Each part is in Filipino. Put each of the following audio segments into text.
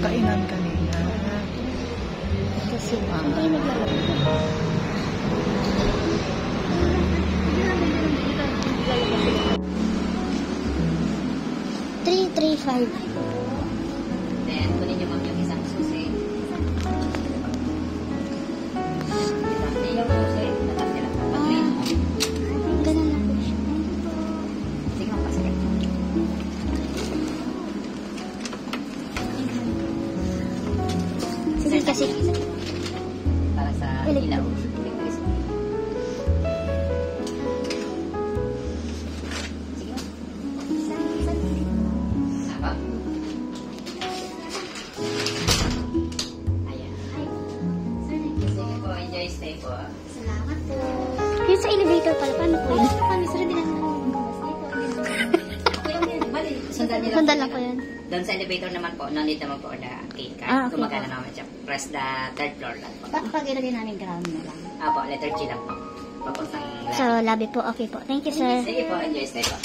kainan kanina. Kasi mama. Tayo maglalaro. 335. Then, kunin niyo ma'am yung isang susi. Yung susi, natas nila. Ganun lang po siya. Sige ma'am, pasakit. Sige kasi. Para sa ilaw. Stay po. Salamat po. Yung sa elevator pala, paano po yun? Paano? Sarap din ako. Sundan lang po yun. Doon sa elevator naman po, no need naman po na key card. Okay. Gumagana naman siya. Press the third floor lang po. Pag ilagay namin ground na lang. Apo, letter G lang po. Papuntang lobby. So, lobby po. Okay po. Thank you, sir. Sige po, enjoy stay po.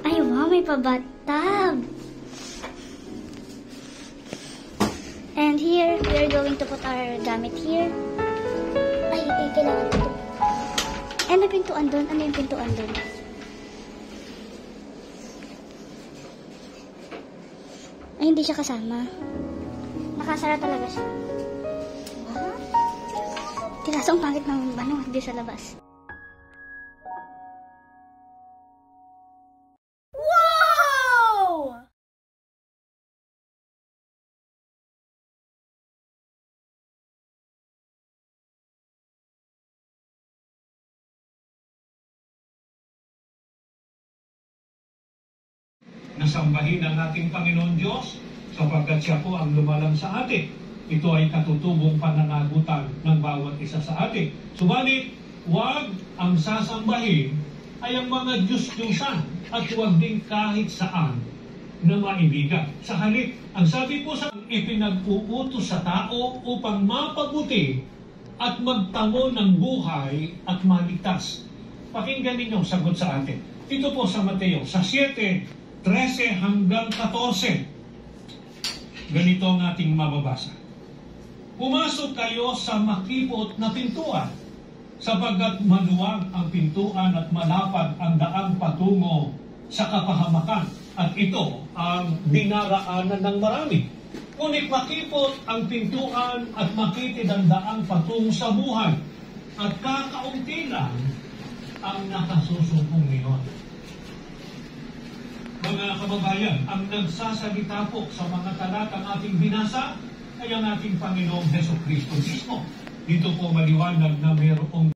Ay, wow, may pabathtub. And here, we are going to put our gamit here. Ay, kailangan ito. Eh, may pintuan doon. Ano yung pintuan doon? Ay, hindi siya kasama. Nakasara talaga siya. Tirasong pangit ng hindi sa labas. Nasambahin ang ating Panginoon Diyos sapagkat siya po ang lumalang sa atin. Ito ay katutubong pananagutan ng bawat isa sa atin. Subalit, huwag ang sasambahin ay ang mga Diyos-Diyosan at huwag din kahit saan na maibigan. Sa halip, ang sabi po sa ipinag-uutos sa tao upang mapabuti at magtamo ng buhay at maligtas. Pakinggan ninyo ang sagot sa atin. Ito po sa Mateo, sa 7:13 hanggang 14. Ganito ang ating mababasa. Pumasok kayo sa makipot na pintuan, sapagkat maluwag ang pintuan at malapad ang daang patungo sa kapahamakan, at ito ang dinaraanan ng marami. Ngunit makipot ang pintuan at makitid ang daang patungo sa buhay, at kakaunti lang ang nakasusupong niyon. Mga kababayan, ang nagsasalita po sa mga talatang ating binasa ay ang ating Panginoong Hesukristo mismo. Dito po maliwanag na mayroong